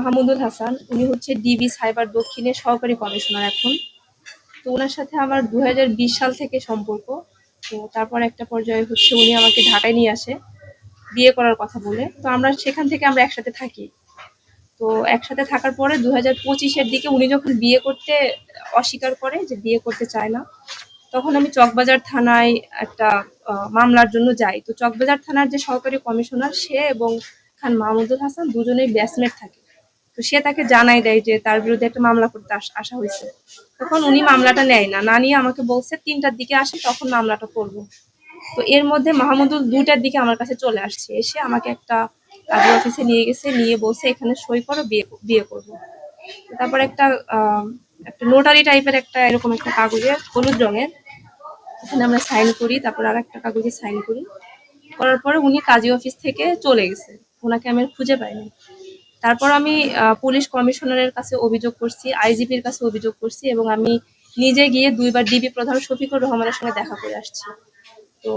মাহমুদুল হাসান, উনি হচ্ছে DB cyber দক্ষিণের সহকারী কমিশনার এখন। তো ওনার সাথে আমার 2020 সাল থেকে সম্পর্ক। তো তারপর একটা পর্যায়ে হচ্ছে উনি আমাকে ঢাকায় নিয়ে আসে বিয়ে করার কথা বলে। তো আমরা সেখান থেকে আমরা একসাথে থাকি। তো একসাথে থাকার পরে 2025-এর দিকে উনি যখন বিয়ে করতে অস্বীকার করে, যে বিয়ে করতে চায় না, তখন আমি চকবাজার থানায় একটা মামলার জন্য যাই। তো চকবাজার থানার যে সহকারী কমিশনার, সে এবং খান মাহমুদুল হাসান দুজনেই ব্যাচমেট থাকে। তো সে তাকে জানাই দেয় যে তার বিরুদ্ধে একটা মামলা করতে আসা হয়েছে। তখন উনি মামলাটা নেয় না, না নিয়ে আমাকে বলছে 3টার দিকে আসে, তখন মামলাটা করবো। তো এর মধ্যে মাহমুদুল 2টার দিকে আমার কাছে চলে আসছে, এসে আমাকে একটা কাজী অফিসে নিয়ে গেছে, নিয়ে বলছে এখানে সই করো, বিয়ে করবো। তারপর একটা নোটারি টাইপের একটা এরকম একটা কাগজে হলুদ রঙের, ওখানে আমরা সাইন করি, তারপর আর একটা কাগজে সাইন করি। করার পরে উনি কাজী অফিস থেকে চলে গেছে, ওনাকে আমি আর খুঁজে পাইনি। তারপর আমি পুলিশ কমিশনারের কাছে অভিযোগ করছি, আইজিপির কাছে অভিযোগ করছি, এবং আমি নিজে গিয়ে 2বার ডিবি প্রধান শফিকুর রহমানের সঙ্গে দেখা করে আসছি। তো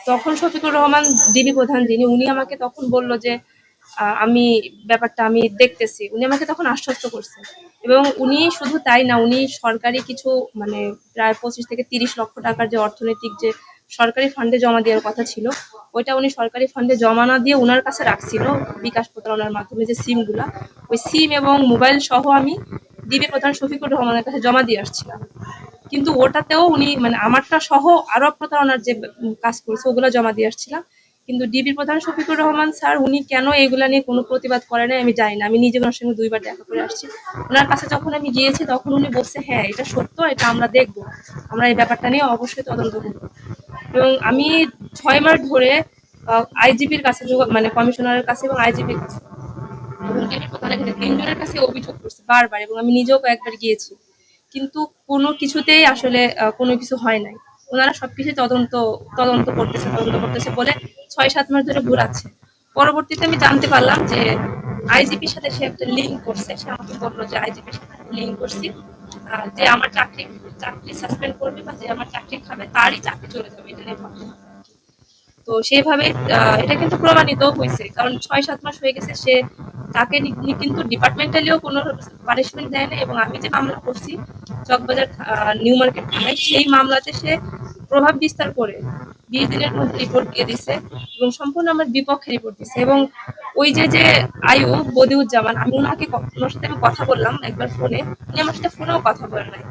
তখন শফিকুর রহমান, ডিবি প্রধান যিনি, উনি আমাকে তখন বলল যে আমি ব্যাপারটা আমি দেখতেছি। উনি আমাকে তখন আশ্বস্ত করছে, এবং উনি শুধু তাই না, উনি সরকারি কিছু মানে প্রায় 25 থেকে 30 লক্ষ টাকার যে অর্থনৈতিক যে সরকারি ফান্ডে জমা দেওয়ার কথা ছিল, ওইটা উনি সরকারি ফান্ডে জমা না দিয়ে ওনার কাছে রাখছিল বিকাশ প্রতারণার মাধ্যমে, যে সিমগুলা, ওই সিম এবং মোবাইল সহ আমি ডিবি প্রধান শফিকুর রহমানের কাছে জমা দিয়ে আসছিলাম। কিন্তু ওটাতেও উনি মানে আমারটা সহ আরো প্রতারণার যে কাজ করছে ওগুলো জমা দিয়ে আসছিলাম। কিন্তু ডিবি প্রধান শফিকুর রহমান স্যার, উনি কেন এগুলা নিয়ে কোনো প্রতিবাদ করে নাই আমি জানি না। আমি নিজে ওনার সঙ্গে 2বার দেখা করে আসছি। ওনার কাছে যখন আমি গিয়েছি তখন উনি বলছে হ্যাঁ এটা সত্য, এটা আমরা দেখবো, আমরা এই ব্যাপারটা নিয়ে অবশ্যই তদন্ত করবো। এবং আমি 6 মাস ধরে আইজিপির কাছে, মানে কমিশনারের কাছে এবং আইজিপির কাছে এবং ডিবি প্রধানের কাছে, 3জনের কাছে অভিযোগ করছে বারবার, এবং আমি নিজেও কয়েকবার গিয়েছি। কিন্তু কোনো কিছুতেই আসলে কোনো কিছু হয় নাই। ওনারা সবকিছু তদন্ত করতেছে বলে 6-7 মাস ধরে ঘুরাচ্ছে। পরবর্তীতে আমি জানতে পারলাম যে আইজিপির সাথে সে একটা লিঙ্ক করছে। সে আমাকে বললো যে আইজিপির সাথে লিঙ্ক করছি, যে আমার চাকরি সাসপেন্ড করবে বা যে আমার চাকরি খাবে তারই চাকরি চলে যাবে, এটা নিয়ে ভাবনা। তো সেভাবে এটা কিন্তু প্রমাণিত হয়েছে, কারণ 6-7 মাস হয়ে গেছে, সে তাকে কিন্তু ডিপার্টমেন্টালিও কোনো পানিশমেন্ট দেয় না। এবং আমি যে মামলা করছি চকবাজার নিউ মার্কেট থানায়, সেই মামলাতে সে প্রভাব বিস্তার করে 20 দিনের মধ্যে রিপোর্ট দিয়ে দিছে, এবং সম্পূর্ণ আমার বিপক্ষে রিপোর্ট দিছে। এবং ওই যে আয়ু বদিউজ্জামান, আমি ওনার সাথে আমি কথা বললাম একবার ফোনে, উনি আমার সাথে ফোনেও কথা বলেন নাই,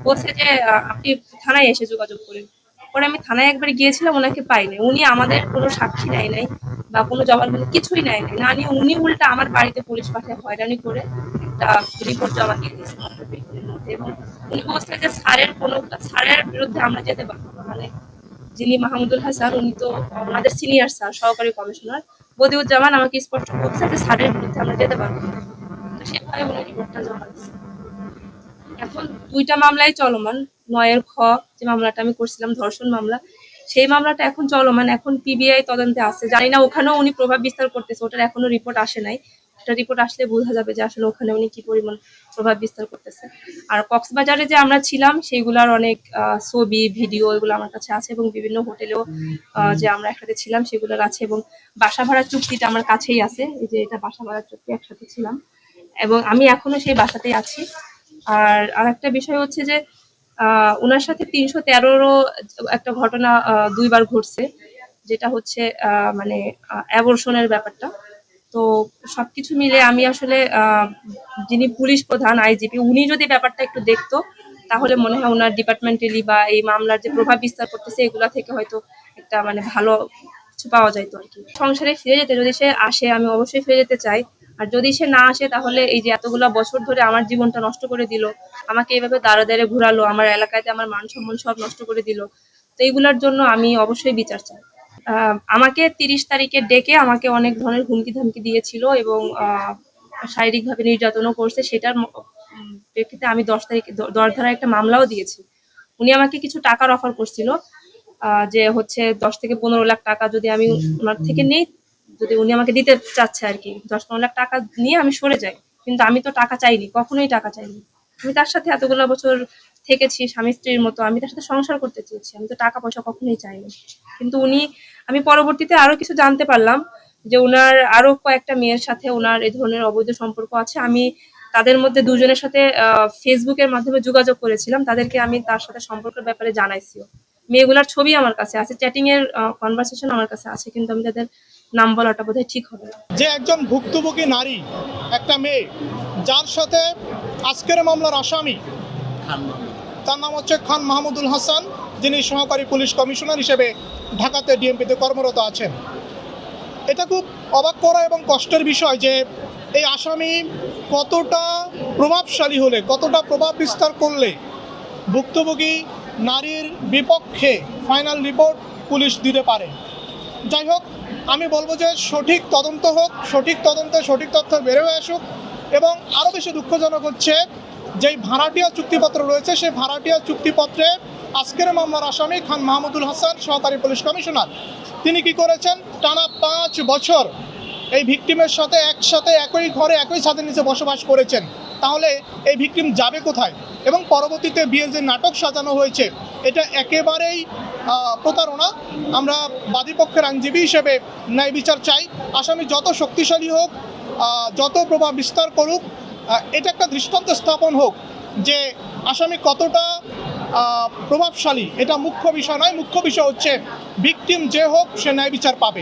বলছে যে আপনি থানায় এসে যোগাযোগ করেন। পরে আমি থানায় একবার গিয়েছিলাম, ওনাকে পাইনি। উনি আমাদের কোনো সাক্ষী নেয় নাই বা কোনো জবানবন্দি কিছুই নেয় নাই, না নিয়ে উনি উল্টা আমার বাড়িতে পুলিশ পাঠায় হয়রানি করে একটা রিপোর্ট জমা দিয়ে দিয়েছে মাত্র 20 দিনের মধ্যে। এবং উনি বলছে যে স্যারের বিরুদ্ধে আমরা যেতে পারবো না, মানে যিনি মাহমুদুল হাসান, উনি তো আমাদের সিনিয়র স্যার, সহকারী কমিশনার। বদিউজ্জামান আমাকে স্পষ্ট বলছে যে স্যারের বিরুদ্ধে আমরা যেতে পারবো না। তো সেভাবে উনি রিপোর্টটা জমা দিচ্ছে। এখন 2টা মামলাই চলমান। 9-এর খ যে মামলাটা আমি করছিলাম, ধর্ষণ মামলা, সেই মামলাটা এখন চলমান, এখন পিবিআই তদন্তে আছে। জানি না ওখানেও উনি প্রভাব বিস্তার করতেছে, ওটার এখনো রিপোর্ট আসে নাই। একটা রিপোর্ট আসলে বোঝা যাবে যে আসলে ওখানে উনি কি পরিমাণ প্রভাব বিস্তার করতেছে। আর কক্সবাজারে যে আমরা ছিলাম সেগুলার অনেক ছবি ভিডিও এগুলো আমার কাছে আছে, এবং বিভিন্ন হোটেলেও যে আমরা একসাথে ছিলাম সেগুলোর আছে, এবং বাসা ভাড়ার চুক্তিটা আমার কাছেই আছে, এই যে এটা বাসা ভাড়ার চুক্তি, একসাথে ছিলাম, এবং আমি এখনো সেই বাসাতেই আছি। আর আরেকটা বিষয় হচ্ছে যে উনার সাথে 313-রও একটা ঘটনা 2বার ঘটছে, যেটা হচ্ছে মানে অ্যাবর্শনের ব্যাপারটা। তো সবকিছু মিলে আমি আসলে যিনি পুলিশ প্রধান আইজিপি, উনি যদি ব্যাপারটা একটু দেখতো, তাহলে মনে হয় ওনার ডিপার্টমেন্টালি বা এই মামলার যে প্রভাব বিস্তার করতেছে এগুলা থেকে হয়তো একটা মানে ভালো কিছু পাওয়া যাইতো আর কি। সংসারে ফিরে যেতে যদি সে আসে, আমি অবশ্যই ফিরে যেতে চাই। আর যদি সে না আসে, তাহলে এই যে এতগুলা বছর ধরে আমার জীবনটা নষ্ট করে দিল, আমাকে এইভাবে দাঁড়ে দাঁড়ে ঘুরালো, আমার এলাকাতে আমার মান সম্মান সব নষ্ট করে দিল, তো এইগুলার জন্য আমি অবশ্যই বিচার চাই। আমাকে 30 তারিখে ডেকে আমাকে অনেক ধরনের হুমকি ধামকি দিয়েছিল, এবং শারীরিকভাবে নির্যাতনও করছে। সেটার প্রেক্ষিতে আমি 10 তারিখে 10 ধারায় একটা মামলাও দিয়েছি। উনি আমাকে কিছু টাকার অফার করছিল, যে হচ্ছে 10 থেকে 15 লাখ টাকা যদি আমি ওনার থেকে নিই, যদি উনি আমাকে দিতে চাচ্ছে আর কি, 10-15 লাখ টাকা নিয়ে আমি সরে যাই। কিন্তু আমি তো টাকা চাইনি, কখনোই টাকা চাইনি। আমি তার সাথে এতগুলো বছর থেকেছি স্বামী স্ত্রীর মতো, আমি তার সাথে সংসার করতে চেয়েছি, আমি তো টাকা পয়সা কখনোই চাইনি। কিন্তু আমি পরবর্তীতে আরো কিছু জানতে পারলাম, যে উনার আরো কয়েকটা মেয়ের সাথে উনার এই ধরনের অবৈধ সম্পর্ক আছে। আমি তাদের মধ্যে দুজনের সাথে ফেসবুকের মাধ্যমে যোগাযোগ করেছিলাম, তাদেরকে আমি তার সাথে সম্পর্কের ব্যাপারে জানাইছিও। মেয়েগুলার ছবি আমার কাছে আছে, চ্যাটিং এর কনভারসেশন আমার কাছে আছে, কিন্তু আমি তাদের নাম বলাটা বোধহয় ঠিক হবে না। যে একজন ভুক্তভোগী নারী, একটা মেয়ে, যার সাথে আজকের মামলার আসামি, তার নাম হচ্ছে খান মাহমুদুল হাসান, যিনি সহকারী পুলিশ কমিশনার হিসেবে ঢাকাতে ডিএমপিতে কর্মরত আছেন। এটা খুব অবাক করা এবং কষ্টের বিষয় যে এই আসামি কতটা প্রভাবশালী হলে, কতটা প্রভাব বিস্তার করলে ভুক্তভোগী নারীর বিপক্ষে ফাইনাল রিপোর্ট পুলিশ দিতে পারে। যাই হোক, আমি বলবো যে সঠিক তদন্ত হোক, সঠিক তদন্তে সঠিক তথ্য বের হয়ে আসুক। এবং আরও বেশি দুঃখজনক হচ্ছে যেই ভাড়াটিয়া চুক্তিপত্র রয়েছে, সেই ভাড়াটিয়া চুক্তিপত্রে আজকের মামলার আসামি খান মাহমুদুল হাসান, সহকারী পুলিশ কমিশনার, তিনি কি করেছেন, টানা 5 বছর এই ভিকটিমের সাথে একসাথে একই ঘরে একই ছাদের নিচে বসবাস করেছেন। তাহলে এই ভিকটিম যাবে কোথায়? এবং পরবর্তীতে বিয়ের যে নাটক সাজানো হয়েছে, এটা একেবারেই প্রতারণা। আমরা বাদীপক্ষের আইনজীবী হিসেবে ন্যায় বিচার চাই। আসামি যত শক্তিশালী হোক, যত প্রভাব বিস্তার করুক, এটা একটা দৃষ্টান্ত স্থাপন হোক যে আসামি কতটা প্রভাবশালী। এটা মুখ্য বিষয় নয়, মুখ্য বিষয় হচ্ছে ভিকটিম যে হোক সে ন্যায় বিচার পাবে।